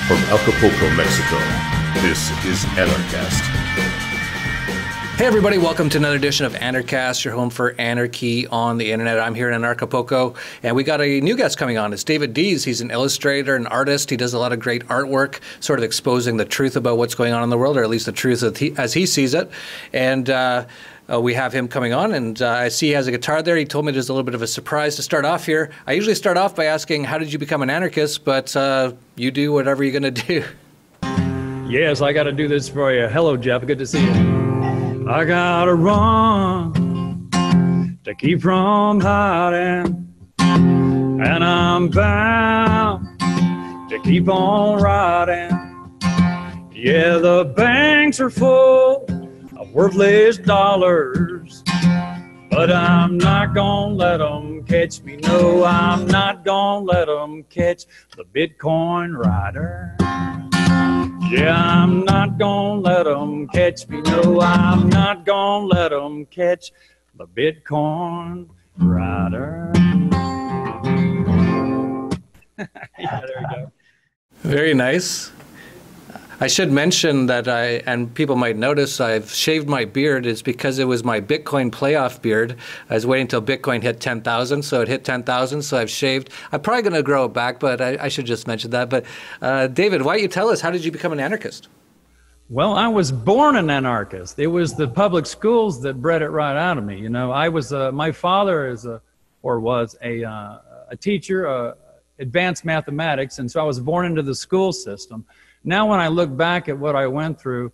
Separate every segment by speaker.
Speaker 1: From Acapulco, Mexico, this is Anarchast.
Speaker 2: Hey everybody, welcome to another edition of Anarchast, your home for anarchy on the internet. I'm here in Acapulco, and we got a new guest coming on. It's David Dees. He's an illustrator, an artist. He does a lot of great artwork, sort of exposing the truth about what's going on in the world, or at least the truth as he sees it. And we have him coming on, and I see he has a guitar there. He told me there's a little bit of a surprise to start off here. I usually start off by asking, how did you become an anarchist? But you do whatever you're going to do.
Speaker 3: Yes, I got to do this for you. Hello, Jeff. Good to see you. I got to run to keep from hiding, and I'm bound to keep on riding. Yeah, the banks are full of worthless dollars, but I'm not gonna let them catch me. No, I'm not gonna let them catch the Bitcoin rider. Yeah, I'm not gonna let them catch me. No, I'm not gonna let them catch the Bitcoin rider. Yeah, there we go.
Speaker 2: Very nice. I should mention that and people might notice, I've shaved my beard. It's because it was my Bitcoin playoff beard. I was waiting until Bitcoin hit 10,000, so it hit 10,000, so I've shaved. I'm probably going to grow it back, but I should just mention that. But David, why don't you tell us, how did you become an anarchist?
Speaker 3: Well, I was born an anarchist. It was the public schools that bred it right out of me. You know, I was my father was a teacher, advanced mathematics, and so I was born into the school system. Now, when I look back at what I went through,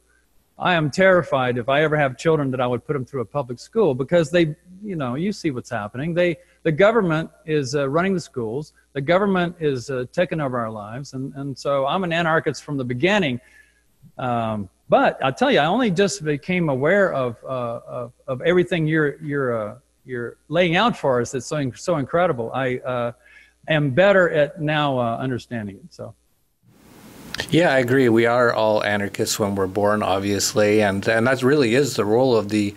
Speaker 3: I am terrified if I ever have children that I would put them through a public school, because they, you know, you see what's happening. The government is running the schools. The government is taking over our lives. And so I'm an anarchist from the beginning. But I'll tell you, I only just became aware of everything you're laying out for us. That's so incredible. I am better at now understanding it. So.
Speaker 2: Yeah, I agree. We are all anarchists when we're born, obviously, and that really is the role of the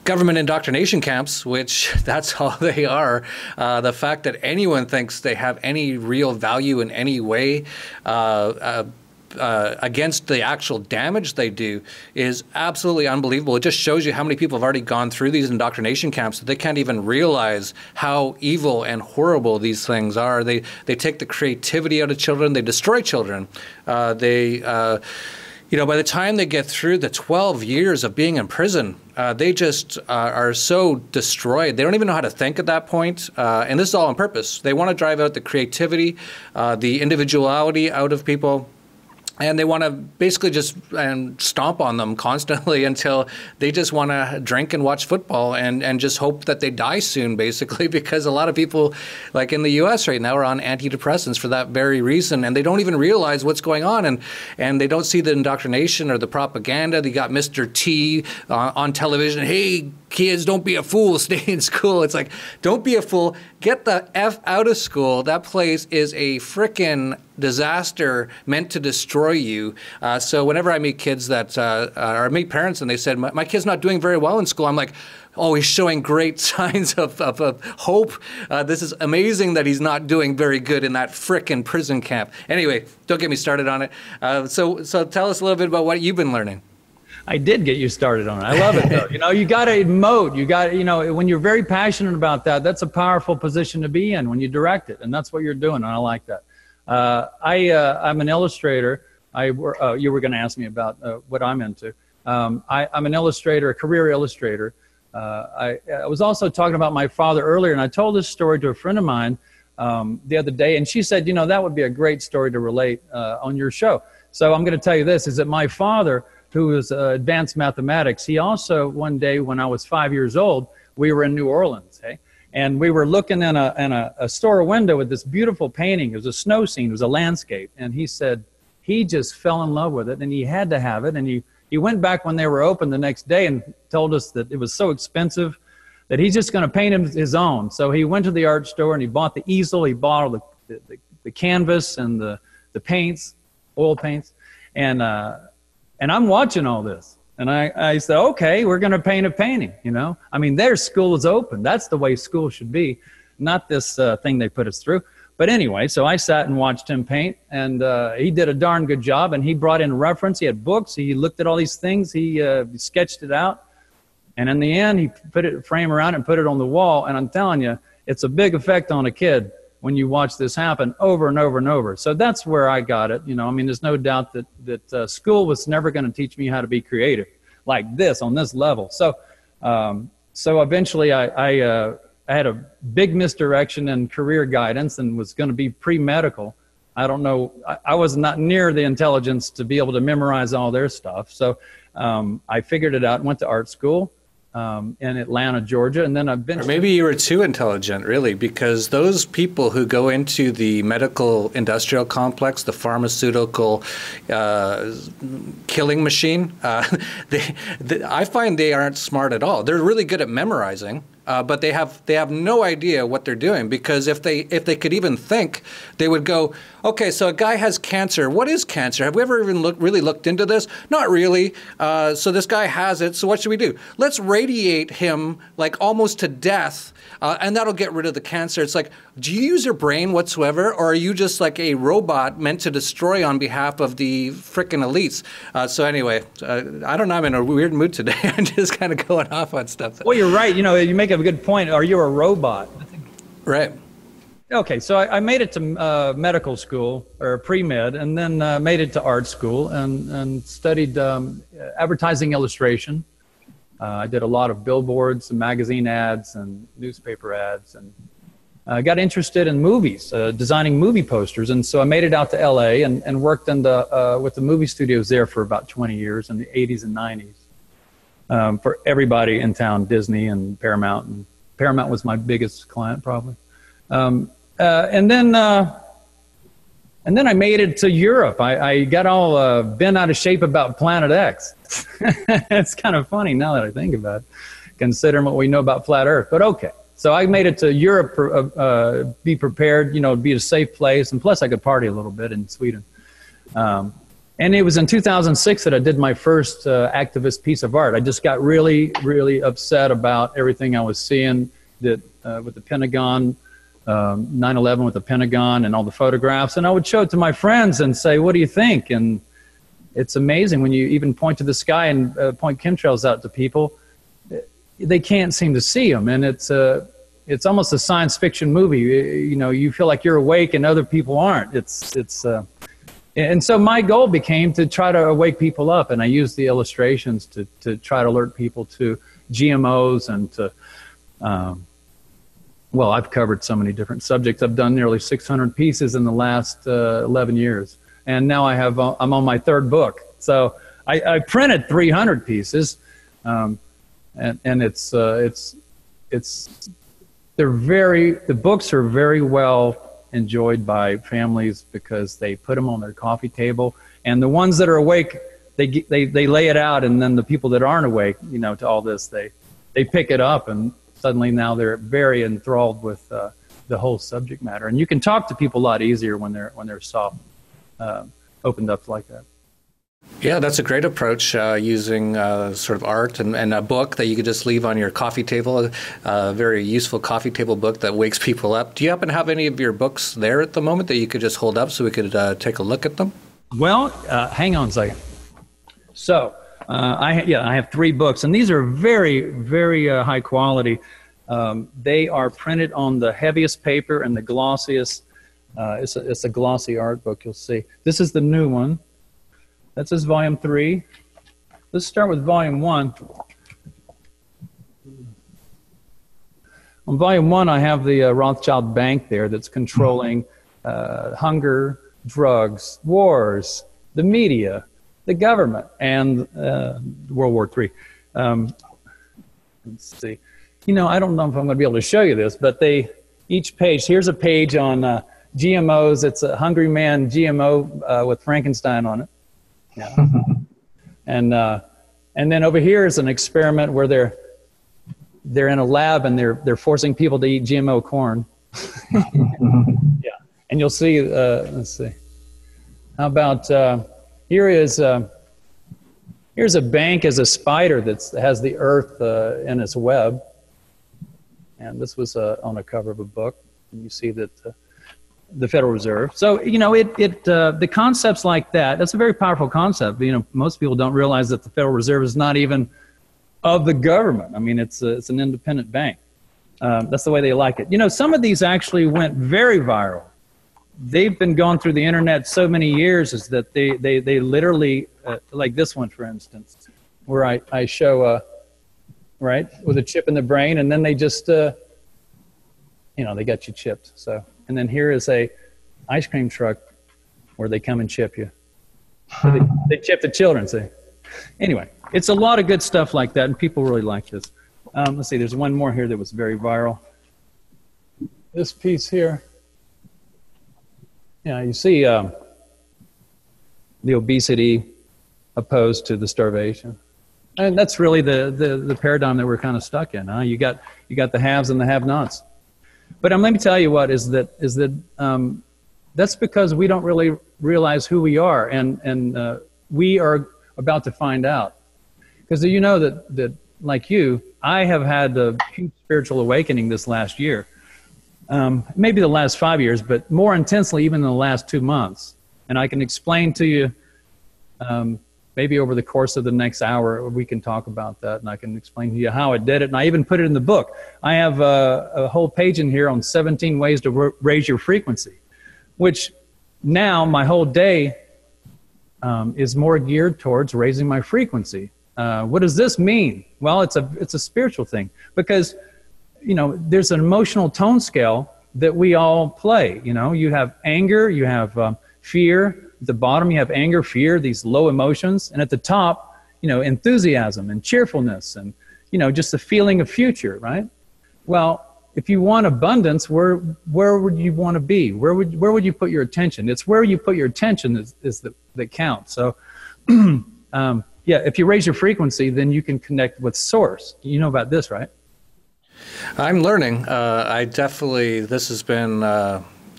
Speaker 2: government indoctrination camps, which that's all they are. The fact that anyone thinks they have any real value in any way against the actual damage they do is absolutely unbelievable. It just shows you how many people have already gone through these indoctrination camps that they can't even realize how evil and horrible these things are. They take the creativity out of children. They destroy children. You know, by the time they get through the 12 years of being in prison, they just are so destroyed. They don't even know how to think at that point. And this is all on purpose. They want to drive out the creativity, the individuality out of people. And they want to basically just stomp on them constantly until they just want to drink and watch football and just hope that they die soon, basically, because a lot of people, like in the U.S. right now, are on antidepressants for that very reason, and they don't even realize what's going on, and they don't see the indoctrination or the propaganda. They got Mr. T on television. Hey, kids, don't be a fool. Stay in school. It's like, don't be a fool. Get the F out of school. That place is a frickin' disaster meant to destroy you. So whenever I meet kids that, or meet parents and they said, my kid's not doing very well in school, I'm like, oh, he's showing great signs of hope. This is amazing that he's not doing very good in that frickin' prison camp. Anyway, don't get me started on it. So tell us a little bit about what you've been learning.
Speaker 3: I did get you started on it. I love it, though. You know, you got to emote. You got, you know, when you're very passionate about that, that's a powerful position to be in when you direct it, and that's what you're doing. And I like that. I'm an illustrator. You were going to ask me about what I'm into. I'm an illustrator, a career illustrator. I was also talking about my father earlier, and I told this story to a friend of mine the other day, and she said, you know, that would be a great story to relate on your show. So I'm going to tell you this, is that my father, who was advanced mathematics, he also, one day when I was 5 years old, we were in New Orleans, hey? And we were looking in a store window with this beautiful painting. It was a snow scene. It was a landscape. And he said he just fell in love with it, and he had to have it. And he went back when they were open the next day and told us that it was so expensive that he's just going to paint his own. So he went to the art store, and he bought the easel. He bought all the canvas and the paints, oil paints. And I'm watching all this. And I said, okay, we're going to paint a painting, you know. I mean, their school is open. That's the way school should be, not this thing they put us through. But anyway, so I sat and watched him paint, and he did a darn good job, and he brought in reference. He had books. He looked at all these things. He sketched it out. And in the end, he put it frame around it and put it on the wall. And I'm telling you, it's a big effect on a kid when you watch this happen over and over and over. So that's where I got it. You know, I mean, there's no doubt that school was never going to teach me how to be creative like this on this level. So so eventually I had a big misdirection in career guidance and was going to be pre-medical. I don't know. I was not near the intelligence to be able to memorize all their stuff. So I figured it out and went to art school. In Atlanta, Georgia, and then I've been. Or
Speaker 2: maybe you were too intelligent, really, because those people who go into the medical industrial complex, the pharmaceutical killing machine, I find they aren't smart at all. They're really good at memorizing, but they have no idea what they're doing, because if they could even think, they would go, okay, so a guy has cancer. What is cancer? Have we ever even really looked into this? Not really. So this guy has it. So what should we do? Let's radiate him like almost to death, and that'll get rid of the cancer. It's like, do you use your brain whatsoever, or are you just like a robot meant to destroy on behalf of the frickin' elites? So anyway, I don't know. I'm in a weird mood today. I'm just kind of going off on stuff.
Speaker 3: Well, you're right. You know, you make a good point. Are you a robot?
Speaker 2: Right.
Speaker 3: Okay, so I made it to medical school, or pre-med, and then made it to art school and studied advertising illustration. I did a lot of billboards and magazine ads and newspaper ads, and got interested in movies, designing movie posters. And so I made it out to LA and worked with the movie studios there for about 20 years in the 80s and 90s. For everybody in town, Disney and Paramount. And Paramount was my biggest client, probably. And then I made it to Europe. I got all bent out of shape about Planet X. It's kind of funny now that I think about it, considering what we know about flat Earth. But okay, so I made it to Europe, be prepared, you know, be a safe place, and plus I could party a little bit in Sweden. And it was in 2006 that I did my first activist piece of art. I just got really, really upset about everything I was seeing that with the Pentagon. 9/11 with the Pentagon and all the photographs, and I would show it to my friends and say, what do you think? And it's amazing when you even point to the sky and point chemtrails out to people, they can't seem to see them. And it's almost a science fiction movie. You know, you feel like you're awake and other people aren't. And so my goal became to try to wake people up, and I used the illustrations to try to alert people to GMOs and to well, I've covered so many different subjects. I've done nearly 600 pieces in the last 11 years. And now I'm on my third book. So I printed 300 pieces. And the books are very well enjoyed by families because they put them on their coffee table. And the ones that are awake, they lay it out. And then the people that aren't awake, you know, to all this, they pick it up, and suddenly now they're very enthralled with the whole subject matter. And you can talk to people a lot easier when they're soft, opened up like that.
Speaker 2: Yeah, that's a great approach, using sort of art and a book that you could just leave on your coffee table, a very useful coffee table book that wakes people up. Do you happen to have any of your books there at the moment that you could just hold up so we could take a look at them?
Speaker 3: Well, hang on a second. So, I have 3 books, and these are very, very high quality. They are printed on the heaviest paper and the glossiest. It's a glossy art book, you'll see. This is the new one. That's his volume 3. Let's start with volume 1. On volume 1, I have the Rothschild Bank there that's controlling hunger, drugs, wars, the media, the government, and World War III. Let's see. You know, I don't know if I'm going to be able to show you this, but each page, here's a page on GMOs. It's a Hungry Man GMO with Frankenstein on it. Yeah. And then over here is an experiment where they're in a lab and they're forcing people to eat GMO corn. Yeah. And you'll see, let's see. How about, here's Here's a bank as a spider that has the earth in its web. And this was on a cover of a book. And you see that the Federal Reserve. So, you know, the concepts like that, that's a very powerful concept. You know, most people don't realize that the Federal Reserve is not even of the government. I mean, it's an independent bank. That's the way they like it. You know, some of these actually went very viral. They've been going through the internet so many years is that they literally, like this one, for instance, where I show, right, with a chip in the brain, and then they just, you know, they got you chipped. So, and then here is a ice cream truck where they come and chip you. So they chip the children, see. Anyway, it's a lot of good stuff like that, and people really like this. Let's see, there's one more here that was very viral. This piece here. Yeah, you see the obesity opposed to the starvation. And that's really the paradigm that we're kind of stuck in. Huh? You got the haves and the have-nots. But let me tell you what is that that's because we don't really realize who we are, and we are about to find out. Because you know that like you, I have had a huge spiritual awakening this last year. Maybe the last 5 years, but more intensely even in the last 2 months. And I can explain to you, maybe over the course of the next hour, we can talk about that, and I can explain to you how I did it. And I even put it in the book. I have a whole page in here on 17 ways to raise your frequency, which now my whole day is more geared towards raising my frequency. What does this mean? Well, it's a spiritual thing, because you know, there's an emotional tone scale that we all play. You know, you have anger, you have fear. At the bottom, you have anger, fear, these low emotions. And at the top, you know, enthusiasm and cheerfulness and, you know, just the feeling of future, right? Well, if you want abundance, where would you want to be? Where would you put your attention? It's where you put your attention that counts. So, yeah, if you raise your frequency, then you can connect with Source. You know about this, right?
Speaker 2: I'm learning. This has been,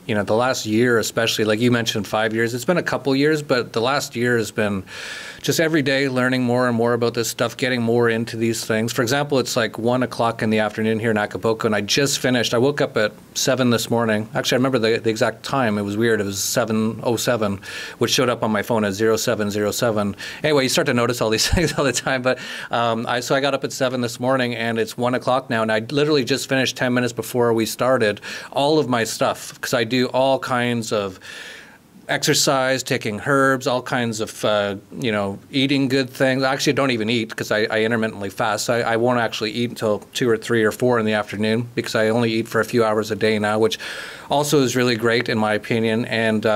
Speaker 2: you know, the last year especially, like you mentioned 5 years. It's been a couple years, but the last year has been just every day learning more and more about this stuff, getting more into these things. For example, it's like 1 o'clock in the afternoon here in Acapulco, and I just finished. I woke up at 7 this morning. Actually, I remember the exact time. It was weird. It was 7:07, which showed up on my phone as 0707. Anyway, you start to notice all these things all the time. But so I got up at 7 this morning, and it's 1 o'clock now, and I literally just finished 10 minutes before we started all of my stuff, because I do all kinds of exercise, taking herbs, all kinds of, you know, eating good things. Actually, I don't even eat because I intermittently fast. I won't actually eat until 2 or 3 or 4 in the afternoon, because I only eat for a few hours a day now, which also is really great in my opinion. And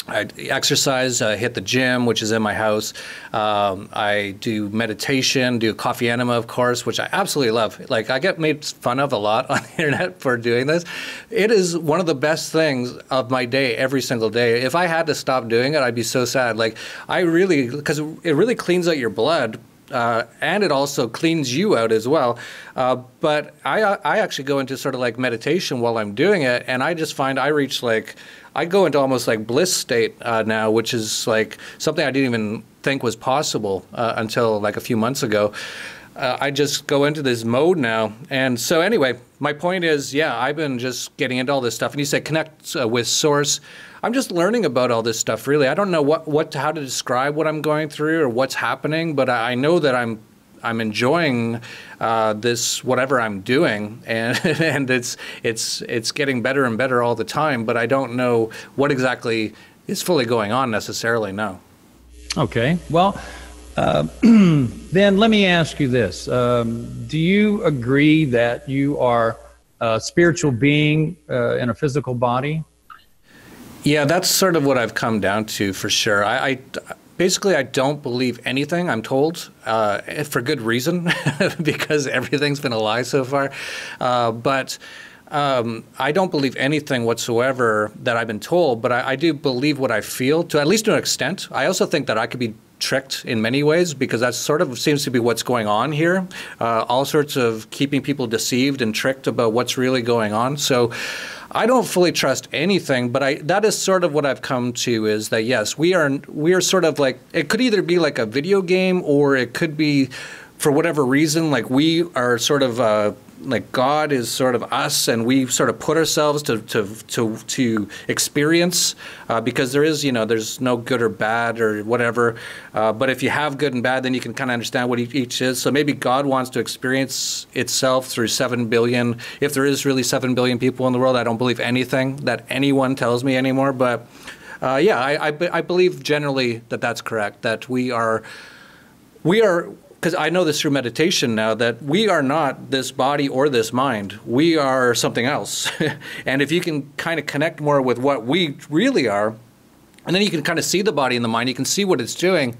Speaker 2: I exercise, hit the gym, which is in my house. I do meditation, do coffee enema, of course, which I absolutely love. Like, I get made fun of a lot on the internet for doing this. It is one of the best things of my day every single day. If I had to stop doing it, I'd be so sad. Like, because it really cleans out your blood. And it also cleans you out as well. But I actually go into sort of like meditation while I'm doing it, and I just find I go into almost like bliss state now, which is like something I didn't even think was possible until like a few months ago. I just go into this mode now. And so anyway, my point is, yeah, I've been just getting into all this stuff. And you said connect with Source. I'm just learning about all this stuff, really. I don't know how to describe what I'm going through or what's happening, but I know that I'm enjoying this, whatever I'm doing, and and it's getting better and better all the time. But I don't know what exactly is fully going on necessarily now. Okay, well, then let me ask you this: do you agree that you are a spiritual being in a physical body? Yeah, that's sort of what I've come down to, for sure. Basically, I don't believe anything I'm told, for good reason, because everything's been a lie so far. But I don't believe anything whatsoever that I've been told, but I do believe what I feel, to at least to an extent. I also think that I could be tricked in many ways, because that sort of seems to be what's going on here. All sorts of keeping people deceived and tricked about what's really going on. So I don't fully trust anything, but that is sort of what I've come to, is that yes, we are sort of like, it could either be like a video game, or it could be for whatever reason, like we are sort of like God is sort of us, and we sort of put ourselves to experience, because there is, there's no good or bad or whatever. But if you have good and bad, then you can kind of understand what each is. So maybe God wants to experience itself through 7 billion. If there is really 7 billion people in the world, I don't believe anything that anyone tells me anymore. But yeah, I believe generally that that's correct, that we are, because I know this through meditation now, that we are not this body or this mind. We are something else. And if you can kind of connect more with what we really are, and then you can kind of see the body and the mind, you can see what it's doing,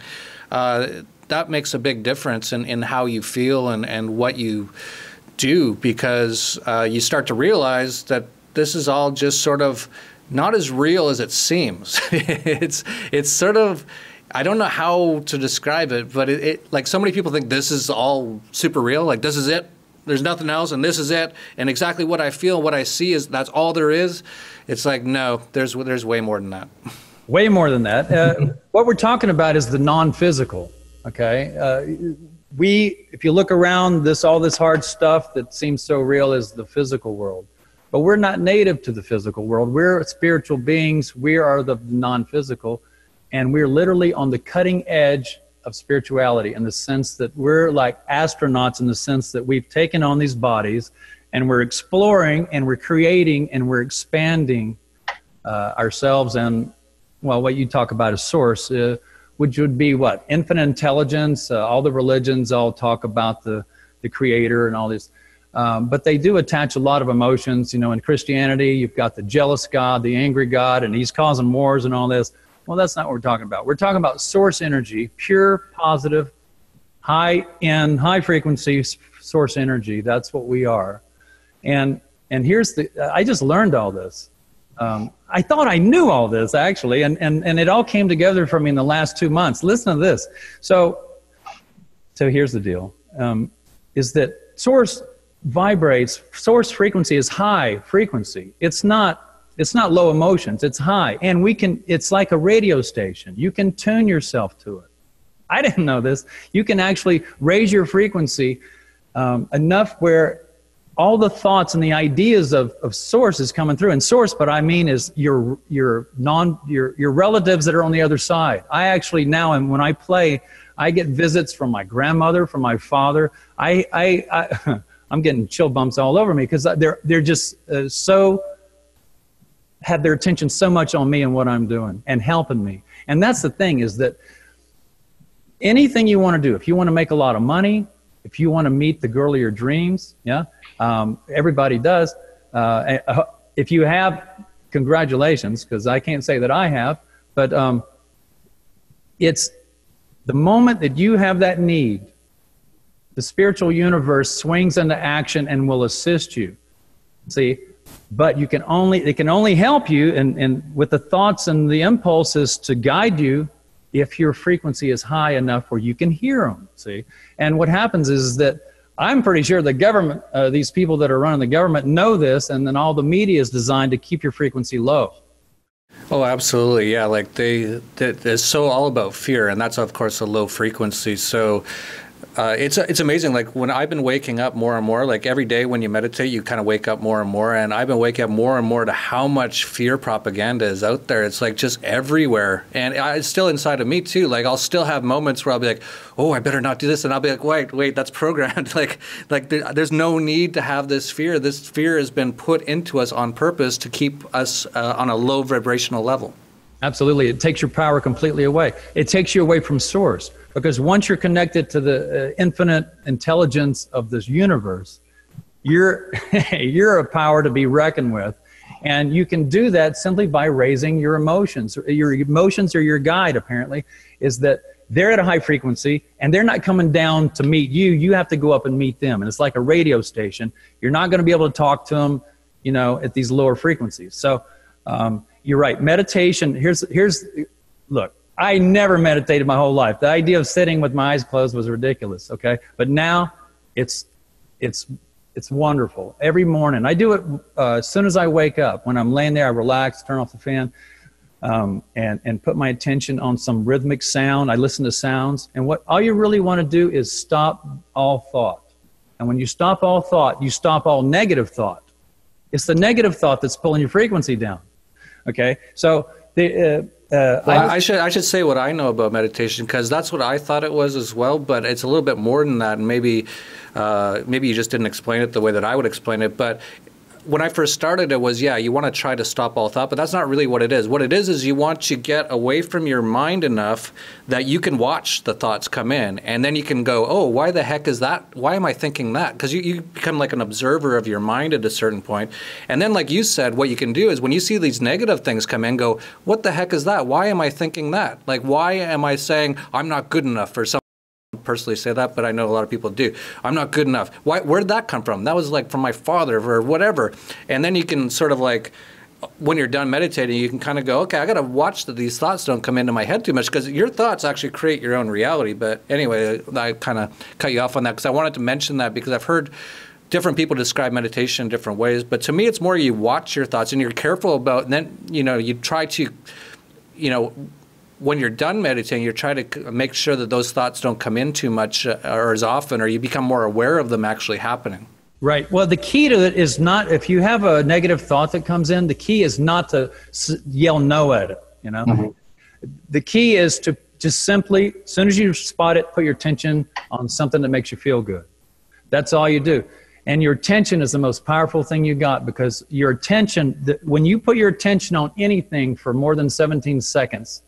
Speaker 2: that makes a big difference in how you feel and what you do, because you start to realize that this is all just sort of not as real as it seems. It's sort of, I don't know how to describe it, but it like so many people think this is all super real, like this is it, there's nothing else, and this is it, and exactly what I feel, what I see is that's all there is. It's like, no, there's way more than that.
Speaker 3: Way more than that. What we're talking about is the non-physical, okay? If you look around, all this hard stuff that seems so real is the physical world. But we're not native to the physical world. We're spiritual beings. We are the non-physical. And we're literally on the cutting edge of spirituality, in the sense that we're like astronauts, in the sense that we've taken on these bodies and we're exploring and we're creating and we're expanding ourselves. And, well, what you talk about is source, which would be what? Infinite intelligence. All the religions all talk about the creator and all this. But they do attach a lot of emotions. In Christianity, you've got the jealous God, the angry God, and he's causing wars and all this. Well, that's not what we're talking about. We're talking about source energy, pure, positive, high frequency source energy. That's what we are. And here's I just learned all this. I thought I knew all this, actually, and it all came together for me in the last 2 months. Listen to this. So here's the deal, is that source vibrates, source frequency is high frequency. It's not low emotions, it's high. And it's like a radio station. You can tune yourself to it. I didn't know this. You can actually raise your frequency enough where all the thoughts and the ideas of source is coming through. And source, but I mean is your relatives that are on the other side. I actually now, and when I play, I get visits from my grandmother, from my father. I'm getting chill bumps all over me, because they're just have their attention so much on me and what I'm doing and helping me. And that's the thing, is that anything you want to do, if you want to make a lot of money, if you want to meet the girl of your dreams, everybody does. If you have, congratulations, because I can't say that I have, but it's the moment that you have that need, the spiritual universe swings into action and will assist you. See? But it can only help you and with the thoughts and the impulses to guide you if your frequency is high enough where you can hear them, see? And what happens is that I'm pretty sure the government, these people that are running the government know this, and then all the media is designed to keep your frequency low.
Speaker 2: Oh, absolutely. Yeah, like it's so all about fear, and that's, of course, a low frequency. So it's amazing. Like when I've been waking up more and more, like every day when you meditate, you kind of wake up more and more. And I've been waking up more and more to how much fear propaganda is out there. It's like just everywhere. And it's still inside of me too. Like I'll still have moments where I'll be like, oh, I better not do this. And I'll be like, wait, that's programmed. like there's no need to have this fear. This fear has been put into us on purpose to keep us on a low vibrational level. Absolutely. It takes your power completely away. It takes you away from source. Because once you're connected to the infinite intelligence of this universe, you're a power to be reckoned with. And you can do that simply by raising your emotions. Your emotions are your guide, apparently, is that they're at a high frequency and they're not coming down to meet you. You have to go up and meet them. And it's like a radio station. You're not going to be able to talk to them, at these lower frequencies. So you're right. Meditation, look. I never meditated my whole life. The idea of sitting with my eyes closed was ridiculous, okay? But now it's
Speaker 3: It's wonderful. Every morning. I do it as soon as I wake up. When I'm laying there, I relax, turn off the fan, and put my attention on some rhythmic sound. I listen to sounds. And all you really want to do is stop all thought. And when you stop all thought, you stop all negative thought. It's the negative thought that's pulling your frequency down. Okay? So
Speaker 2: I should say what I know about meditation, because that's what I thought it was as well, but it's a little bit more than that, and maybe you just didn't explain it the way that I would explain it. But when I first started, it was, you want to try to stop all thought, but that's not really what it is. What it is you want to get away from your mind enough that you can watch the thoughts come in, and then you can go, oh, why the heck is that? Why am I thinking that? Because you become like an observer of your mind at a certain point. And then, like you said, what you can do is when you see these negative things come in, go, what the heck is that? Why am I thinking that? Like, why am I saying I'm not good enough for something? Personally say that, but I know a lot of people do. I'm not good enough. Where did that come from? That was like from my father or whatever. And then you can sort of like, when you're done meditating, you can kind of go, okay, I got to watch that these thoughts don't come into my head too much, because your thoughts actually create your own reality. But anyway, I kind of cut you off on that because I wanted to mention that, because I've heard different people describe meditation in different ways. But to me, it's more you watch your thoughts and you're careful about, and then, you try to, when you're done meditating, you're trying to make sure that those thoughts don't come in too much or as often, or you become more aware of them actually happening.
Speaker 3: Right. Well, the key to it is not, if you have a negative thought that comes in, the key is not to yell no at it, Mm-hmm. The key is to just simply, as soon as you spot it, put your attention on something that makes you feel good. That's all you do. And your attention is the most powerful thing you got, because your attention, when you put your attention on anything for more than 17 seconds,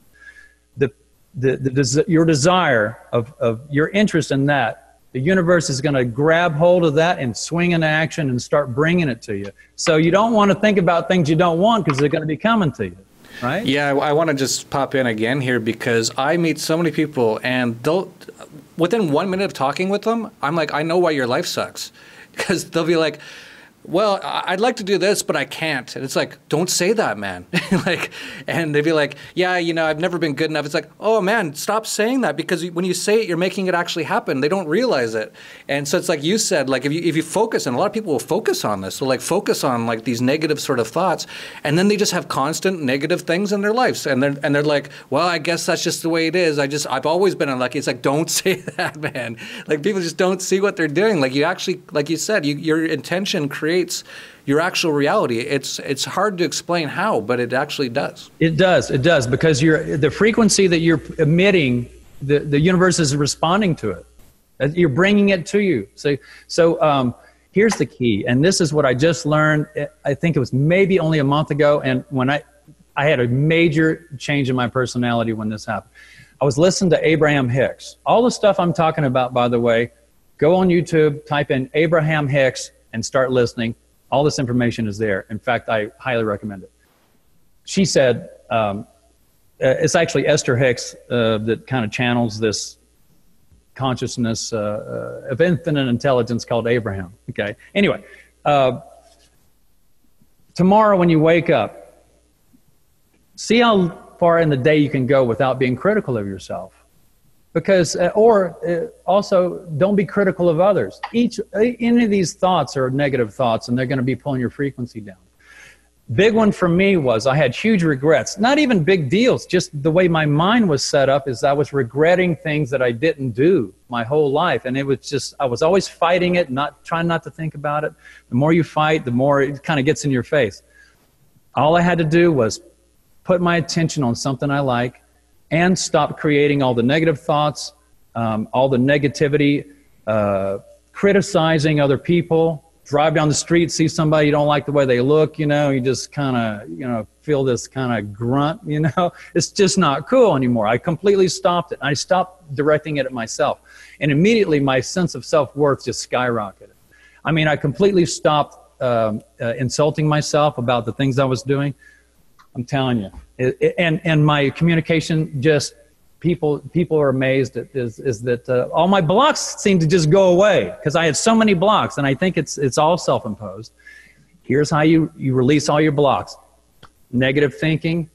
Speaker 3: your desire of your interest in that, the universe is going to grab hold of that and swing into action and start bringing it to you. So you don't want to think about things you don't want, because they're going to be coming to you, right? Yeah,
Speaker 2: I want to just pop in again here, because I meet so many people, and within 1 minute of talking with them, I'm like, I know why your life sucks. Because they'll be like, well, I'd like to do this, but I can't. And it's like, don't say that, man. And they'd be like, yeah, I've never been good enough. It's like, oh, man, stop saying that, because when you say it, you're making it actually happen. They don't realize it. And so it's like you said, like if you focus, and a lot of people will focus on this, they'll like focus on like these negative sort of thoughts, and then they just have constant negative things in their lives. And they're like, well, I guess that's just the way it is. I've always been unlucky. It's like, don't say that, man. Like people just don't see what they're doing. Like you actually, like you said, your intention creates your actual reality. It's hard to explain how, but it actually does. It does,
Speaker 3: because the frequency that you're emitting, the universe is responding to it. You're bringing it to you. So here's the key, and this is what I just learned. I think it was maybe only a month ago, and when I had a major change in my personality when this happened. I was listening to Abraham Hicks. All the stuff I'm talking about, by the way, go on YouTube, type in Abraham Hicks, and start listening. All this information is there. In fact, I highly recommend it. She said, it's actually Esther Hicks that kind of channels this consciousness of infinite intelligence called Abraham. Okay. Anyway, tomorrow when you wake up, see how far in the day you can go without being critical of yourself. Because, also, don't be critical of others. Any of these thoughts are negative thoughts, and they're going to be pulling your frequency down. Big one for me was I had huge regrets. Not even big deals, just the way my mind was set up is I was regretting things that I didn't do my whole life. And it was just, I was always fighting it, trying not to think about it. The more you fight, the more it kind of gets in your face. All I had to do was put my attention on something I like, and stop creating all the negative thoughts, all the negativity, criticizing other people, drive down the street, see somebody you don't like the way they look, you just kind of, feel this kind of grunt, It's just not cool anymore. I completely stopped it. I stopped directing it at myself. And immediately my sense of self-worth just skyrocketed. I mean, I completely stopped insulting myself about the things I was doing. I'm telling you. And my communication, just people are amazed at is that all my blocks seem to just go away, because I had so many blocks, and I think it's all self-imposed. Here's how you release all your blocks. Negative thinking.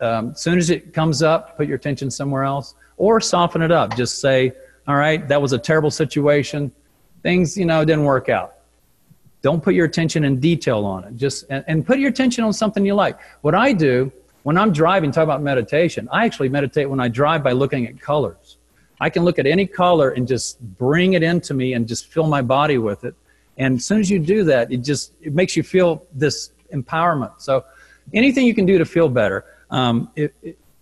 Speaker 3: As soon as it comes up, put your attention somewhere else, or soften it up. Just say, all right, that was a terrible situation. Things, didn't work out. Don't put your attention in detail on it. Just and put your attention on something you like. What I do when I'm driving, talk about meditation, I actually meditate when I drive by looking at colors. I can look at any color and just bring it into me and just fill my body with it. And as soon as you do that, it makes you feel this empowerment. So anything you can do to feel better.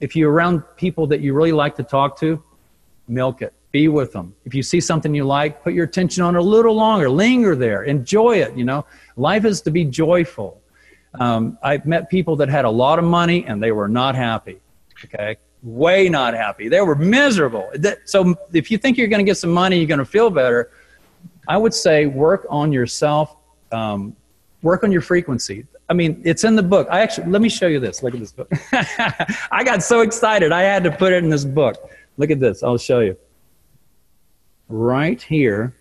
Speaker 3: If you're around people that you really like to talk to, milk it. Be with them. If you see something you like, put your attention on it a little longer. Linger there. Enjoy it, you know. Life is to be joyful. I've met people that had a lot of money and they were not happy, okay? Way not happy. They were miserable. So if you think you're going to get some money, you're going to feel better, I would say work on yourself, work on your frequency. I mean, it's in the book. Let me show you this. Look at this book. I got so excited. I had to put it in this book. Look at this. I'll show you. Right here.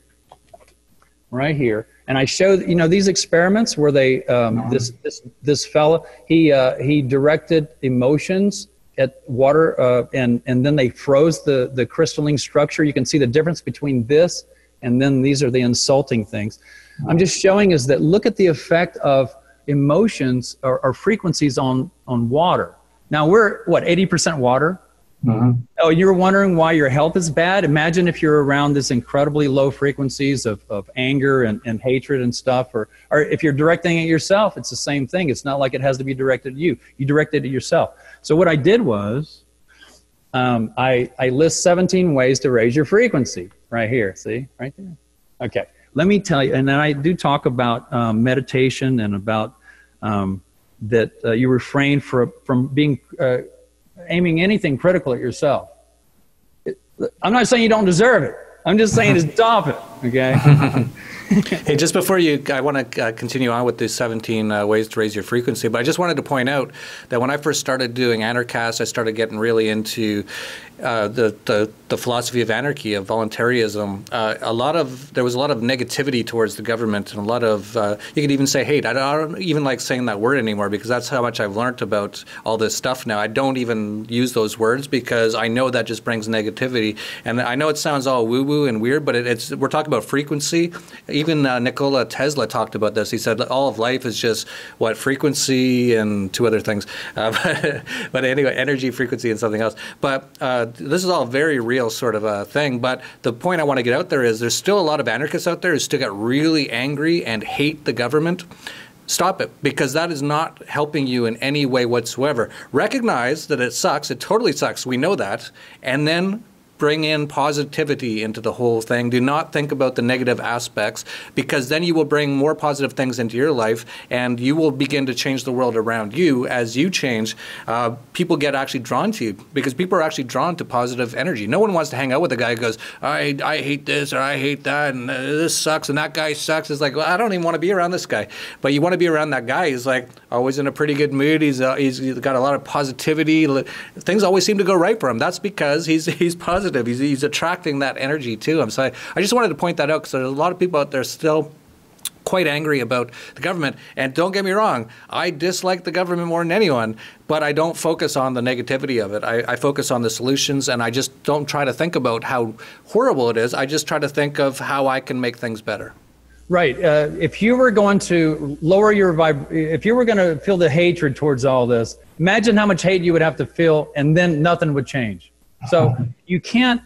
Speaker 3: And I showed, you know, these experiments where they, this fellow, he directed emotions at water, and then they froze the crystalline structure. You can see the difference between this and then these are the insulting things. I'm just showing is that look at the effect of emotions or frequencies on water. Now we're, what, 80% water? Mm-hmm. Oh, you're wondering why your health is bad? Imagine if you're around this incredibly low frequencies of anger and hatred and stuff, or if you're directing it yourself, it's the same thing. It's not like it has to be directed at you. You direct it at yourself. So what I did was I list 17 ways to raise your frequency right here. See, right there. Okay, let me tell you, and then I do talk about meditation and about that you refrain from being aiming anything critical at yourself. I'm not saying you don't deserve it. I'm just saying stop it, okay?
Speaker 2: Hey, just before I want to continue on with these 17 ways to raise your frequency, but I just wanted to point out that when I first started doing Anarchast, I started getting really into the philosophy of anarchy, of voluntarism. There was a lot of negativity towards the government, and a lot of, you could even say hate. I don't even like saying that word anymore because that's how much I've learned about all this stuff now. I don't even use those words because I know that just brings negativity. And I know it sounds all woo-woo and weird, but we're talking about frequency. Even Nikola Tesla talked about this. He said all of life is just, what, frequency and two other things. But anyway, energy, frequency, and something else. But this is all very real sort of a thing. But the point I want to get out there is there's still a lot of anarchists out there who still get really angry and hate the government. Stop it, because that is not helping you in any way whatsoever. Recognize that it sucks. It totally sucks. We know that. And then bring in positivity into the whole thing. Do not think about the negative aspects, because then you will bring more positive things into your life and you will begin to change the world around you. As you change, people get actually drawn to you because people are actually drawn to positive energy. No one wants to hang out with a guy who goes, I hate this or I hate that and this sucks and that guy sucks. It's like, well, I don't even want to be around this guy. But you want to be around that guy. He's like always in a pretty good mood. He's got a lot of positivity. Things always seem to go right for him. That's because he's positive. He's attracting that energy to him. So I just wanted to point that out because there's a lot of people out there still quite angry about the government. And don't get me wrong, I dislike the government more than anyone, but I don't focus on the negativity of it. I focus on the solutions, and I just don't try to think about how horrible it is. I just try to think of how I can make things better.
Speaker 3: Right. If you were going to lower your if you were going to feel the hatred towards all this, imagine how much hate you would have to feel, and then nothing would change. So you can't,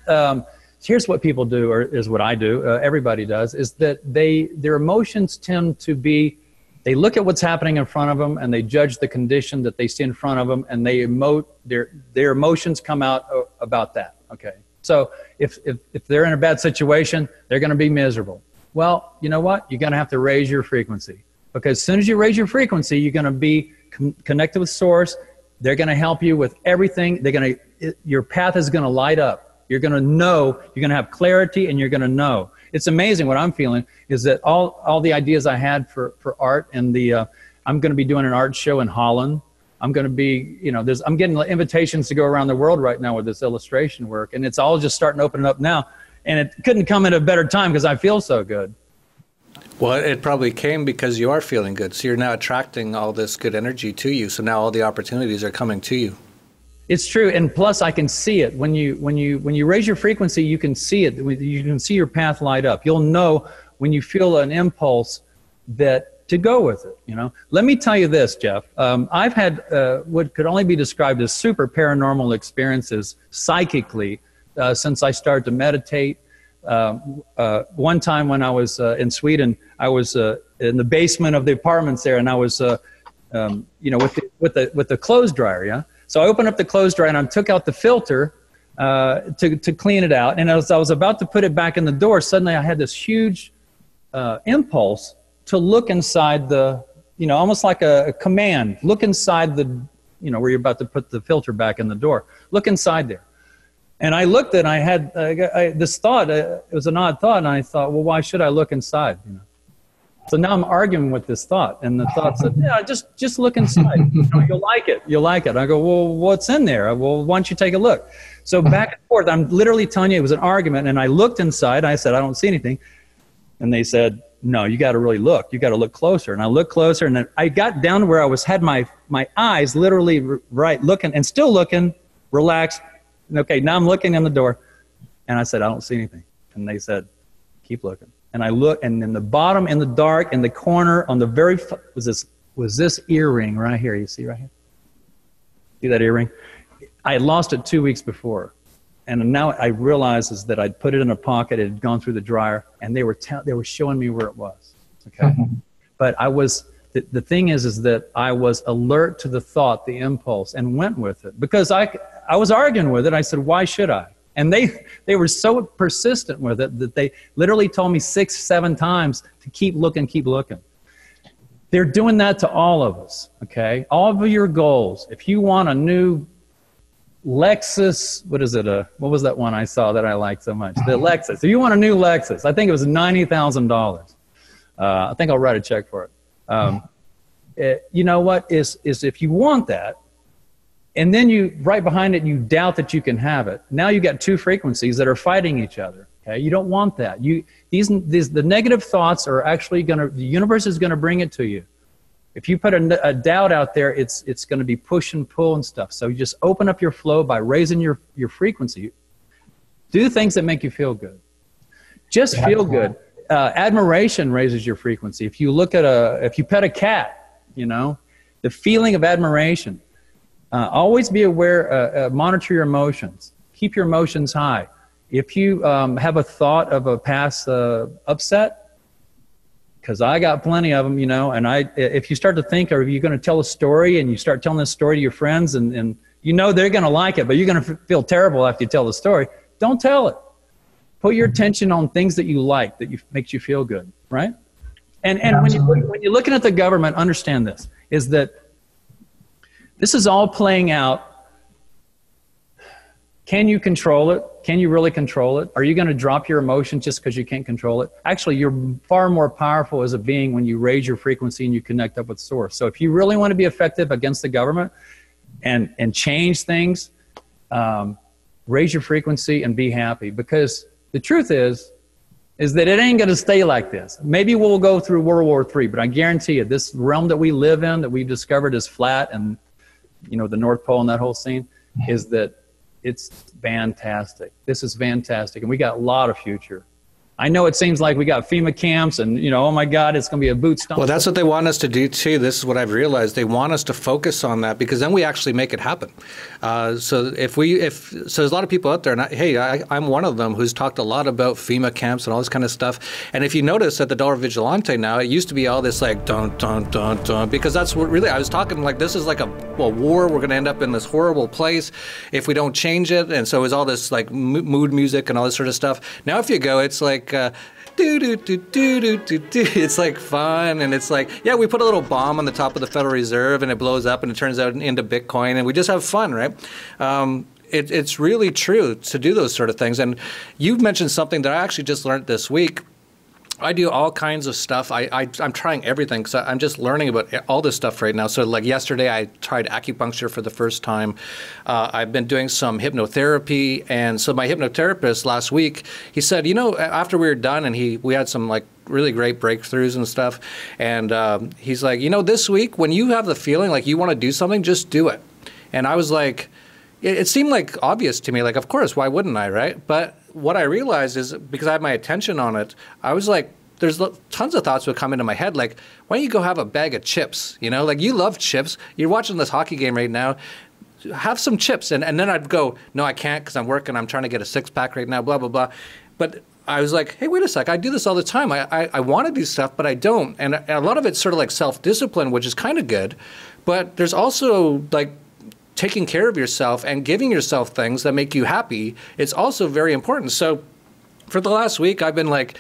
Speaker 3: here's what people do, or is what I do, everybody does, is that their emotions tend to be, they look at what's happening in front of them and they judge the condition that they see in front of them, and they emote, their emotions come out about that, okay? So if they're in a bad situation, they're going to be miserable. Well, you know what? You're going to have to raise your frequency, because as soon as you raise your frequency, you're going to be connected with Source. They're going to help you with everything. Your path is going to light up. You're going to know, you're going to have clarity, and you're going to know. It's amazing what I'm feeling is that all the ideas I had for art, and I'm going to be doing an art show in Holland. I'm going to be, I'm getting invitations to go around the world right now with this illustration work, and it's all just starting to open up now. And it couldn't come at a better time because I feel so good.
Speaker 2: Well, it probably came because you are feeling good. So you're now attracting all this good energy to you. So now all the opportunities are coming to you.
Speaker 3: It's true. And plus I can see it. When you raise your frequency, you can see it. You can see your path light up. You'll know when you feel an impulse that to go with it, you know. Let me tell you this, Jeff. I've had what could only be described as super paranormal experiences psychically since I started to meditate. One time when I was in Sweden, I was in the basement of the apartments there, and I was, you know, with the clothes dryer, yeah. So I opened up the clothes dryer and I took out the filter to clean it out. And as I was about to put it back in the door, suddenly I had this huge impulse to look inside the, you know, almost like a command. Look inside the, you know, where you're about to put the filter back in the door. Look inside there. And I looked and I had this thought. It was an odd thought, and I thought, well, why should I look inside? You know. So now I'm arguing with this thought, and the thought said, yeah, just look inside. You know, you'll like it. You'll like it. I go, well, what's in there? Well, why don't you take a look? So back and forth, I'm literally telling you it was an argument, and I looked inside. And I said, I don't see anything. And they said, no, you got to really look. You got to look closer. And I looked closer, and then I got down to where I had my eyes literally right looking and still looking, relaxed. And okay, now I'm looking in the door, and I said, I don't see anything. And they said, keep looking. And I looked, and in the bottom, in the dark, in the corner, on the very was this earring right here. You see right here? See that earring? I had lost it 2 weeks before, and now I realized is that I'd put it in a pocket. It had gone through the dryer, and they were showing me where it was. Okay, but I was the thing is that I was alert to the thought, the impulse, and went with it because I was arguing with it. I said, why should I? And they were so persistent with it that they literally told me 6, 7 times to keep looking, keep looking. They're doing that to all of us, okay? All of your goals. If you want a new Lexus, what was that one I saw that I liked so much? The Lexus. If you want a new Lexus, I think it was $90,000. I think I'll write a check for it. You know what? Is if you want that, and then you, right behind it, you doubt that you can have it. Now you got 2 frequencies that are fighting each other. Okay, you don't want that. The negative thoughts are actually the universe is gonna bring it to you. If you put a doubt out there, it's gonna be push and pull and stuff. So you just open up your flow by raising your frequency. Do things that make you feel good. Just feel good. Admiration raises your frequency. If you look at if you pet a cat, you know, the feeling of admiration. Always be aware, monitor your emotions. Keep your emotions high. If you have a thought of a past upset, because I got plenty of them, you know, and if you start to think, or if you're going to tell a story and you start telling this story to your friends and you know they're going to like it, but you're going to feel terrible after you tell the story, don't tell it. Put your attention on things that you like, that makes you feel good, right? And when you're looking at the government, understand this, is that this is all playing out. Can you control it? Can you really control it? Are you going to drop your emotions just because you can't control it? Actually, you're far more powerful as a being when you raise your frequency and you connect up with Source. So if you really want to be effective against the government and change things, raise your frequency and be happy. Because the truth is that it ain't going to stay like this. Maybe we'll go through World War III, but I guarantee you, this realm that we live in, that we've discovered is flat, and you know, the North Pole and that whole scene, is that it's fantastic. This is fantastic, and we got a lot of future. I know it seems like we got FEMA camps and, you know, oh my God, it's going to be a boot stomp.
Speaker 2: Well, that's what they want us to do too. This is what I've realized. They want us to focus on that because then we actually make it happen. So there's a lot of people out there, and I'm one of them who's talked a lot about FEMA camps and all this kind of stuff. And if you notice at the Dollar Vigilante now, it used to be all this like dun dun dun dun, because that's what really I was talking like this is like a war. We're going to end up in this horrible place if we don't change it. And so it's all this like mood music and all this sort of stuff. Now if you go, it's like it's like fun, and it's like, yeah, we put a little bomb on the top of the Federal Reserve and it blows up and it turns out into Bitcoin and we just have fun, right? It's really true to do those sort of things. And you've mentioned something that I actually just learned this week. I do all kinds of stuff. I'm trying everything because I'm just learning about all this stuff right now. So like yesterday, I tried acupuncture for the first time. I've been doing some hypnotherapy. And so my hypnotherapist last week, he said, you know, after we were done and we had some like really great breakthroughs and stuff. And he's like, you know, this week when you have the feeling like you want to do something, just do it. And I was like, it seemed like obvious to me, like, of course, why wouldn't I, right? But what I realized is because I had my attention on it, I was like, there's tons of thoughts would come into my head, like, why don't you go have a bag of chips? You know, like, you love chips. You're watching this hockey game right now. Have some chips. And then I'd go, no, I can't because I'm working. I'm trying to get a six-pack right now, blah, blah, blah. But I was like, hey, wait a sec. I do this all the time. I want to do stuff, but I don't. And a lot of it's sort of like self-discipline, which is kind of good. But there's also like taking care of yourself and giving yourself things that make you happy. It's also very important. So for the last week, I've been like,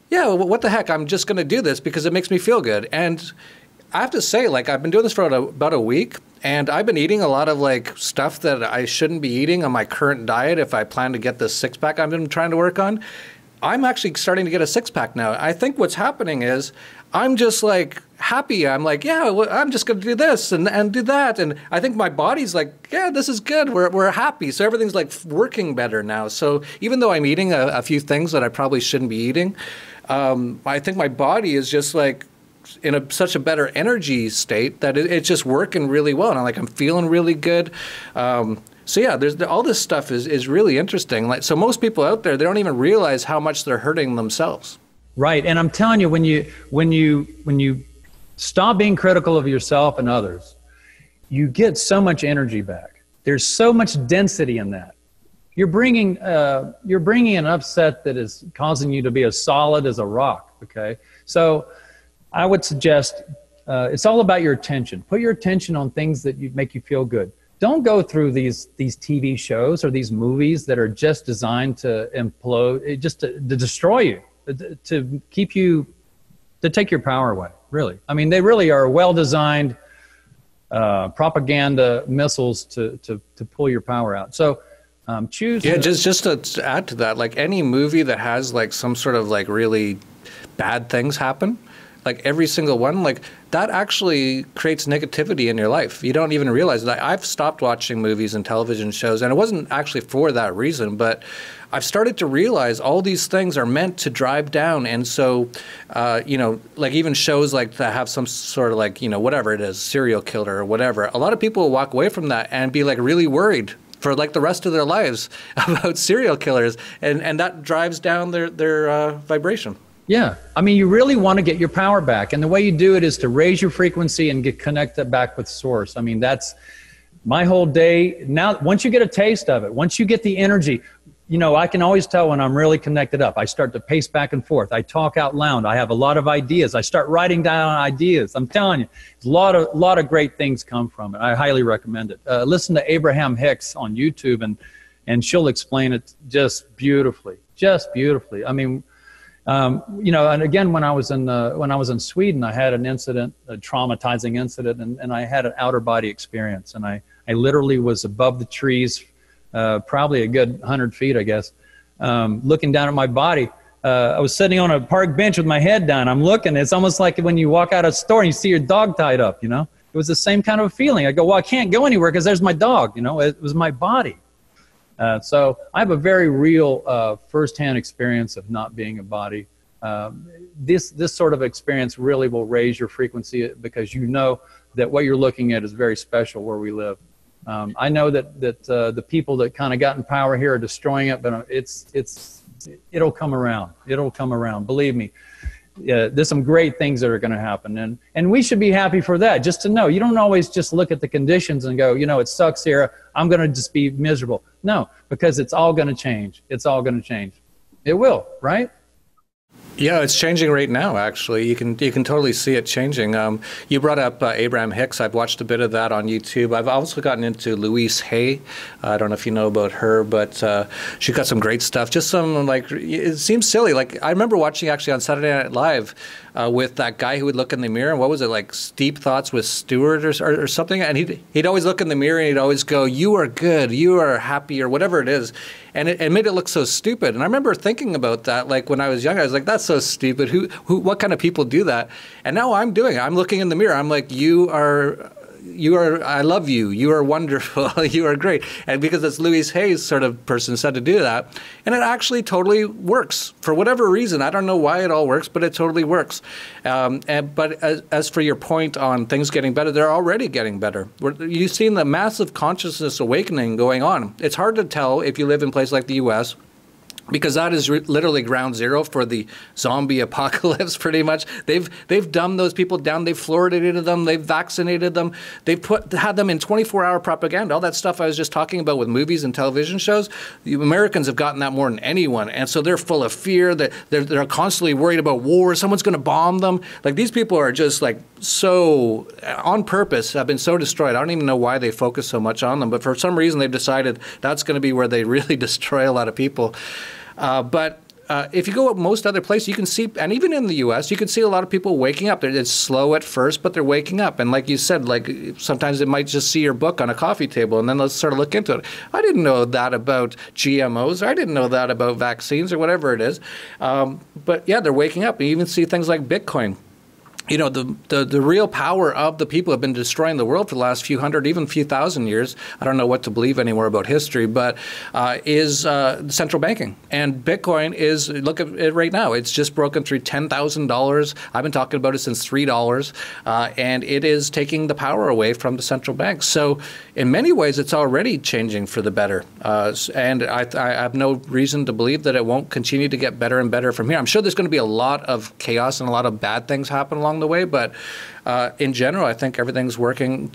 Speaker 2: yeah, well, what the heck? I'm just going to do this because it makes me feel good. And I have to say, like, I've been doing this for about a week, and I've been eating a lot of, like, stuff that I shouldn't be eating on my current diet if I plan to get this six-pack I've been trying to work on. I'm actually starting to get a six-pack now. I think what's happening is I'm just, like, happy. I'm like, yeah, well, I'm just going to do this and do that. And I think my body's like, yeah, this is good. We're happy. So everything's, like, working better now. So even though I'm eating a few things that I probably shouldn't be eating, I think my body is just, like, in such a better energy state that it's just working really well. And I'm feeling really good. So yeah, all this stuff is really interesting. Like, so most people out there, they don't even realize how much they're hurting themselves.
Speaker 3: Right. And I'm telling you, when you stop being critical of yourself and others, you get so much energy back. There's so much density in that. You're bringing an upset that is causing you to be as solid as a rock. Okay. So I would suggest it's all about your attention. Put your attention on things that make you feel good. Don't go through these TV shows or these movies that are just designed to implode, just to destroy you, to keep you, to take your power away, really. I mean, they really are well-designed propaganda missiles to pull your power out. So choose. Yeah,
Speaker 2: just to add to that, like any movie that has like some sort of like really bad things happen, like every single one, like that actually creates negativity in your life. You don't even realize that. I've stopped watching movies and television shows, and it wasn't actually for that reason, but I've started to realize all these things are meant to drive down. And so, you know, like even shows like that have some sort of like, you know, whatever it is, serial killer or whatever, a lot of people will walk away from that and be like really worried for like the rest of their lives about serial killers. And that drives down their vibration.
Speaker 3: Yeah. I mean, you really want to get your power back. And the way you do it is to raise your frequency and get connected back with source. I mean, that's my whole day. Now, once you get a taste of it, once you get the energy, you know, I can always tell when I'm really connected up. I start to pace back and forth. I talk out loud. I have a lot of ideas. I start writing down ideas. I'm telling you, a lot of great things come from it. I highly recommend it. Listen to Abraham Hicks on YouTube, and she'll explain it just beautifully. Just beautifully. I mean, you know, and again, when I was in Sweden, I had an incident, a traumatizing incident, and I had an outer body experience, and I literally was above the trees, probably a good 100 feet, I guess, looking down at my body. I was sitting on a park bench with my head down. I'm looking. It's almost like when you walk out of a store and you see your dog tied up. You know, it was the same kind of a feeling. I go, well, I can't go anywhere because there's my dog. You know, it was my body. So I have a very real firsthand experience of not being a body. This sort of experience really will raise your frequency because you know that what you're looking at is very special where we live. I know that the people that kind of got in power here are destroying it, but it'll come around. It'll come around. Believe me. There's some great things that are going to happen, and we should be happy for that. Just to know, you don't always just look at the conditions and go, you know, it sucks here, I'm going to just be miserable. No, because it's all going to change. It's all going to change. It will, right?
Speaker 2: Yeah, it's changing right now, actually. You can totally see it changing. You brought up Abraham Hicks. I've watched a bit of that on YouTube. I've also gotten into Louise Hay. I don't know if you know about her, but she got some great stuff. Just some, like, it seems silly. Like, I remember watching actually on Saturday Night Live with that guy who would look in the mirror. And what was it, like Deep Thoughts with Stewart or something? And he'd always look in the mirror and he'd always go, you are good, you are happy, or whatever it is. And it made it look so stupid. And I remember thinking about that, like when I was young, I was like, that's so stupid. What kind of people do that? And now I'm doing it. I'm looking in the mirror. I'm like, you are, I love you. You are wonderful. You are great. And because it's Louise Hay's sort of person said to do that. And it actually totally works for whatever reason. I don't know why it all works, but it totally works. But as for your point on things getting better, they're already getting better. You've seen the massive consciousness awakening going on. It's hard to tell if you live in a place like the U.S., because that is literally ground zero for the zombie apocalypse. Pretty much, they've dumbed those people down. They've fluoridated them. They've vaccinated them. They've had them in 24-hour propaganda. All that stuff I was just talking about with movies and television shows. The Americans have gotten that more than anyone, and so they're full of fear. They're constantly worried about war. Someone's going to bomb them. Like, these people are just like so on purpose have been so destroyed. I don't even know why they focus so much on them, but for some reason they've decided that's going to be where they really destroy a lot of people. But if you go most other places, you can see, and even in the U.S., you can see a lot of people waking up. It's slow at first, but they're waking up. And like you said, like sometimes they might just see your book on a coffee table, and then they'll sort of look into it. I didn't know that about GMOs, or I didn't know that about vaccines, or whatever it is. But yeah, they're waking up. And you even see things like Bitcoin. You know, the real power of the people who have been destroying the world for the last few hundred, even few thousand years. I don't know what to believe anymore about history, but is central banking. And Bitcoin is, look at it right now, it's just broken through $10,000. I've been talking about it since $3, and it is taking the power away from the central banks. So in many ways, it's already changing for the better. And I have no reason to believe that it won't continue to get better and better from here. I'm sure there's going to be a lot of chaos and a lot of bad things happen along the way, but in general, I think everything's working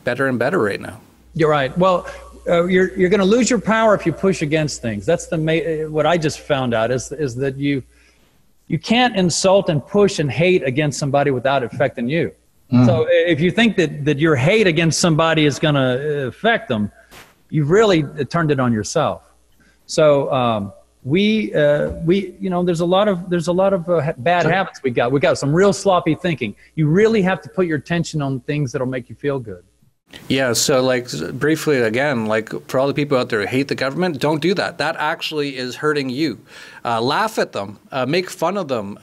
Speaker 2: better and better right now.
Speaker 3: You're right. Well, you're going to lose your power if you push against things. That's what I just found out is that you can't insult and push and hate against somebody without affecting you. So if you think that your hate against somebody is going to affect them, you've really turned it on yourself. So we you know, there's a lot of bad habits we got. We got some real sloppy thinking. You really have to put your attention on things that'll make you feel good.
Speaker 2: Yeah, so like briefly again, like for all the people out there who hate the government, don't do that. That actually is hurting you. Laugh at them, make fun of them,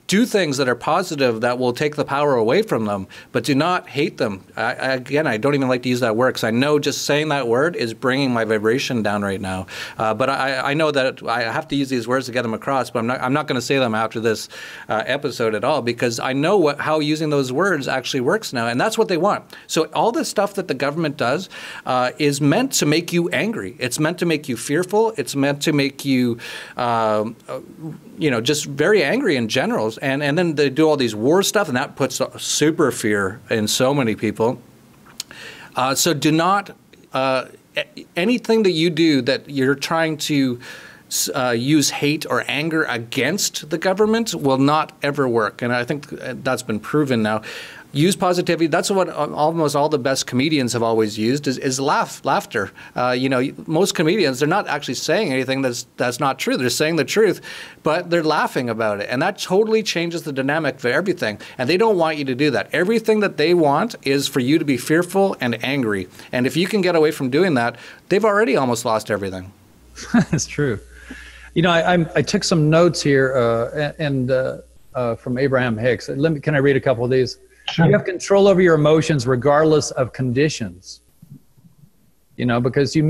Speaker 2: do things that are positive that will take the power away from them, but do not hate them. Again, I don't even like to use that word because I know just saying that word is bringing my vibration down right now. But I know that I have to use these words to get them across, but I'm not going to say them after this episode at all, because I know how using those words actually works now, and that's what they want. So all this stuff that the government does is meant to make you angry. It's meant to make you fearful. It's meant to make you you know, just very angry in general. And then they do all these war stuff, and that puts super fear in so many people. So do not, anything that you do that you're trying to use hate or anger against the government will not ever work. And I think that's been proven now. Use positivity. That's what almost all the best comedians have always used is laughter. You know, most comedians, they're not actually saying anything that's not true. They're saying the truth, but they're laughing about it. And that totally changes the dynamic for everything. And they don't want you to do that. Everything that they want is for you to be fearful and angry. And if you can get away from doing that, they've already almost lost everything.
Speaker 3: That's true. You know, I took some notes here from Abraham Hicks. Can I read a couple of these? Sure. You have control over your emotions regardless of conditions. You know, because you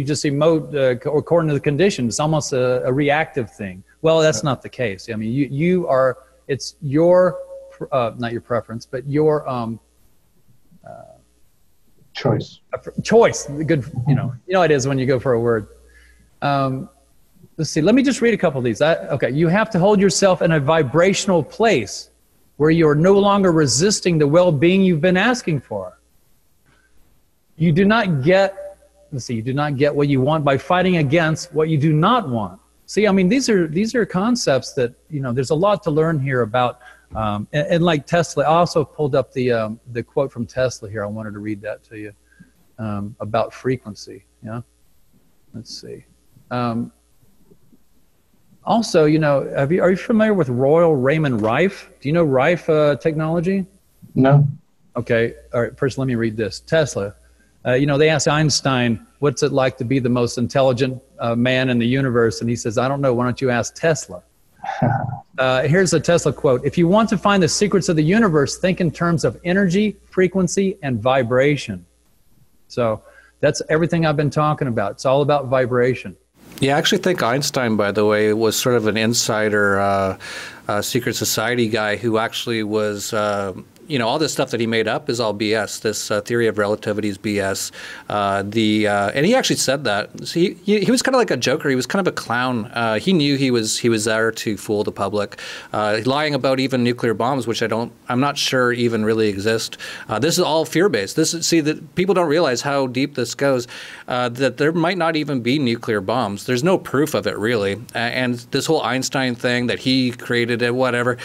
Speaker 3: just emote according to the conditions. It's almost a reactive thing. Well, that's not the case. I mean, it's your, not your preference, but your
Speaker 4: choice.
Speaker 3: Choice. Good. You know it is when you go for a word. Let's see. Let me just read a couple of these. Okay. You have to hold yourself in a vibrational place where you are no longer resisting the well-being you've been asking for. You do not get, you do not get what you want by fighting against what you do not want. See, I mean, these are concepts that, you know, there's a lot to learn here about. And like Tesla, I also pulled up the quote from Tesla here. I wanted to read that to you about frequency. Yeah. Let's see. Also, you know, are you familiar with Royal Raymond Rife? Do you know Rife technology?
Speaker 4: No.
Speaker 3: Okay. All right. First, let me read this. Tesla. You know, they asked Einstein, what's it like to be the most intelligent man in the universe? And he says, I don't know. Why don't you ask Tesla? Here's a Tesla quote. If you want to find the secrets of the universe, think in terms of energy, frequency, and vibration. So that's everything I've been talking about. It's all about vibration.
Speaker 2: Yeah, I actually think Einstein, by the way, was sort of an insider secret society guy who actually was all this stuff that he made up is all BS. This theory of relativity is BS. And he actually said that. So he was kind of like a joker. He was kind of a clown. He knew he was there to fool the public, lying about even nuclear bombs, which I'm not sure even really exist. This is all fear-based. That people don't realize how deep this goes. That there might not even be nuclear bombs. There's no proof of it really. And this whole Einstein thing that he created it, whatever,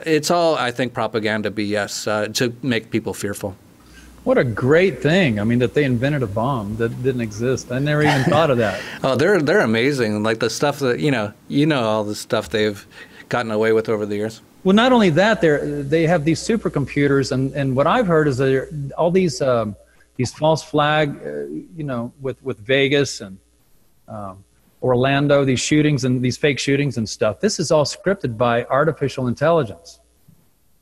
Speaker 2: it's all, I think, propaganda BS to make people fearful.
Speaker 3: What a great thing. I mean, that they invented a bomb that didn't exist. I never even thought of that.
Speaker 2: Oh, they're amazing. Like the stuff that, all the stuff they've gotten away with over the years.
Speaker 3: Well, not only that, they have these supercomputers, and what I've heard is that all these false flag, with Vegas and Orlando, these shootings and these fake shootings and stuff. This is all scripted by artificial intelligence.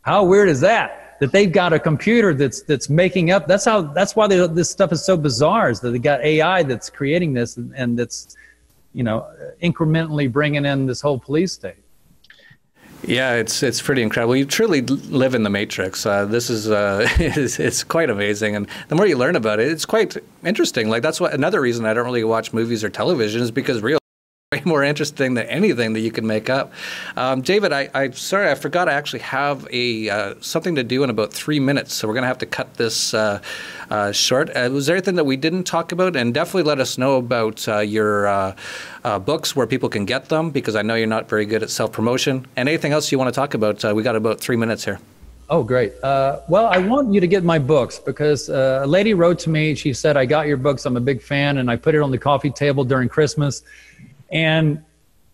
Speaker 3: How weird is that? That they've got a computer that's making up. That's why this stuff is so bizarre. Is that they got AI that's creating this and that's, incrementally bringing in this whole police state.
Speaker 2: Yeah, it's pretty incredible. You truly live in the Matrix. This is it's quite amazing, and the more you learn about it, it's quite interesting. Like that's another reason I don't really watch movies or television is because way more interesting than anything that you can make up. David, I'm sorry, I forgot I actually have something to do in about 3 minutes, so we're going to have to cut this short. Was there anything that we didn't talk about? And definitely let us know about your books, where people can get them, because I know you're not very good at self-promotion. And anything else you want to talk about? We got about 3 minutes here.
Speaker 3: Oh, great. Well, I want you to get my books because a lady wrote to me. She said, I got your books. I'm a big fan. And I put it on the coffee table during Christmas. And,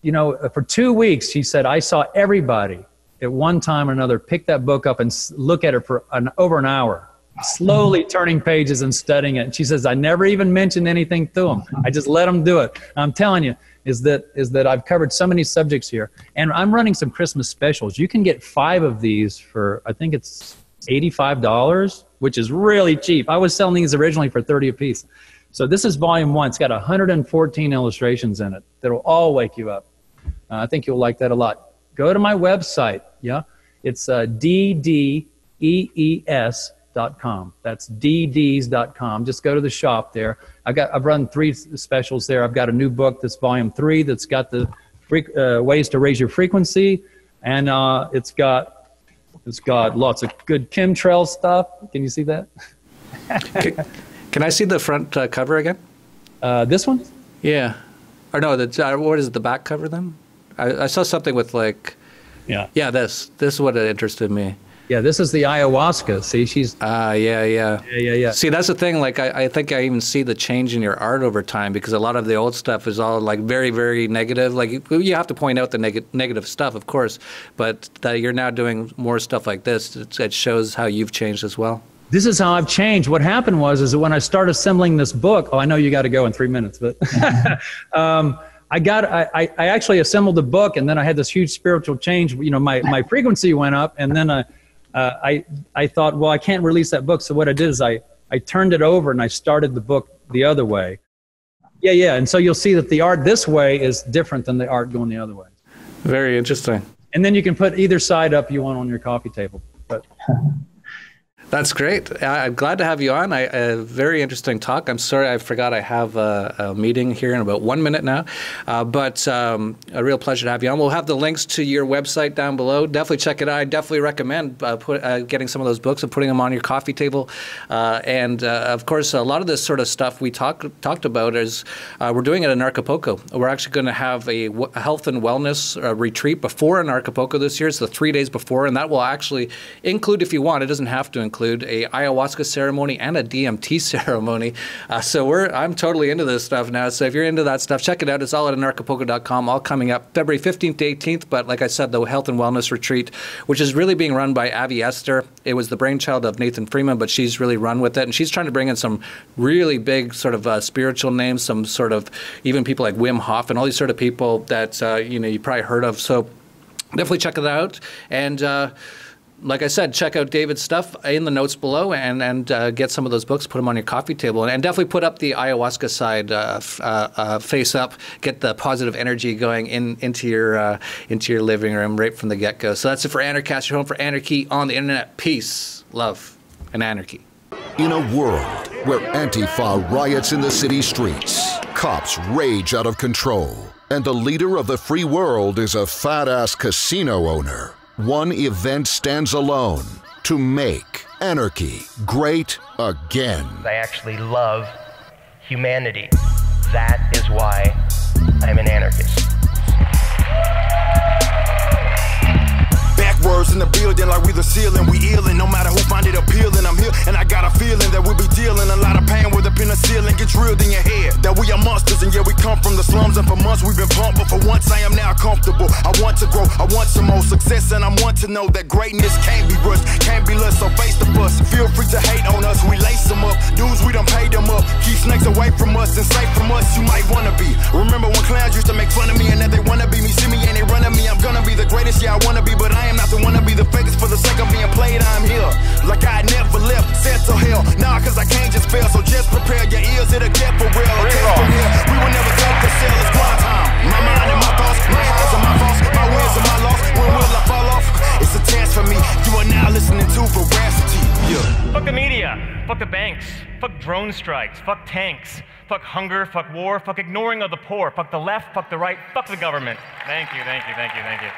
Speaker 3: for 2 weeks, she said, I saw everybody at one time or another pick that book up and look at it for over an hour, slowly turning pages and studying it. And she says, I never even mentioned anything to them. I just let them do it. And I'm telling you, is that I've covered so many subjects here. And I'm running some Christmas specials. You can get 5 of these for, I think it's $85, which is really cheap. I was selling these originally for $30 a piece. So this is volume 1. It's got 114 illustrations in it that'll all wake you up. I think you'll like that a lot. Go to my website. Yeah, it's ddees.com. That's ddees.com. Just go to the shop there. I've run 3 specials there. I've got a new book that's volume 3 that's got the ways to raise your frequency, and it's got lots of good chemtrail stuff. Can you see that?
Speaker 2: Can I see the front cover again?
Speaker 3: This one?
Speaker 2: Yeah. Or no, what is it, the back cover then? I saw something with like...
Speaker 3: Yeah.
Speaker 2: Yeah, this is what interested me.
Speaker 3: Yeah, this is the ayahuasca. See, she's...
Speaker 2: Yeah. See, that's the thing. Like, I think I even see the change in your art over time because a lot of the old stuff is all like very, very negative. Like, you have to point out the negative stuff, of course, but that you're now doing more stuff like this. It shows how you've changed as well.
Speaker 3: This is how I've changed. What happened is that when I started assembling this book, I know you got to go in 3 minutes, but I actually assembled the book, and then I had this huge spiritual change. My frequency went up, and then I thought, well, I can't release that book. So what I did is I turned it over and I started the book the other way. Yeah. And so you'll see that the art this way is different than the art going the other way.
Speaker 2: Very interesting.
Speaker 3: And then you can put either side up you want on your coffee table. But
Speaker 2: That's great. I'm glad to have you on. A very interesting talk. I'm sorry I forgot I have a meeting here in about 1 minute now, but a real pleasure to have you on. We'll have the links to your website down below. Definitely check it out. I definitely recommend getting some of those books and putting them on your coffee table. And of course, a lot of this sort of stuff we talked about is we're doing it in Acapulco. We're actually going to have a health and wellness retreat before Acapulco this year. It's the 3 days before, and that will actually include, if you want, it doesn't have to include a ayahuasca ceremony and a DMT ceremony. So I'm totally into this stuff now. So if you're into that stuff, check it out. It's all at anarchapulco.com, all coming up February 15th to 18th. But like I said, the Health and Wellness Retreat, which is really being run by Avi Esther. It was the brainchild of Nathan Freeman, but she's really run with it. And she's trying to bring in some really big sort of spiritual names, some sort of even people like Wim Hof and all these sort of people that, you probably heard of. So definitely check it out. And like I said, check out David's stuff in the notes below and get some of those books, put them on your coffee table, and definitely put up the ayahuasca side face up, get the positive energy going into your living room right from the get-go. So that's it for Anarchast, your home for anarchy on the internet. Peace, love, and anarchy.
Speaker 4: In a world where Antifa riots in the city streets, cops rage out of control, and the leader of the free world is a fat-ass casino owner, one event stands alone to make anarchy great again.
Speaker 5: I actually love humanity. That is why I'm an anarchist.
Speaker 6: Backwards in the building like we the ceiling, we illin'. No matter who find it appealing, I'm here and I got a feeling that we'll be dealing a lot of pain with a penicillin. Get drilled in your head that we are monsters, and yeah, we come from the slums, and for months we've been pumped, but for once I am now comfortable. I want to grow, I want some more success, and I want to know that greatness can't be rushed, can't be lost, so face the bus. Feel free to hate on us, we lace them up. Dudes, we done paid them up. Keep snakes away from us and safe from us, you might wanna be. Remember when clowns used to make fun of me, and now they wanna be me. See me and they run at me, I'm gonna be the greatest, yeah I wanna be, but I am not the one to be the fakest. For the sake of being played, I'm here like I never left. Set to hell, nah, cause I can't just fail. So just prepare your ears, it'll get for real. Okay, from here, we will never take the cell, it's grind time. My mind and my thoughts, my highs and my faults, my wins and my loss. When will I fall off? It's a test for me. You are now listening to Veracity. Yeah.
Speaker 7: Fuck the media, fuck the banks, fuck drone strikes, fuck tanks, fuck hunger, fuck war, fuck ignoring of the poor, fuck the left, fuck the right, fuck the government. Thank you, thank you, thank you, thank you.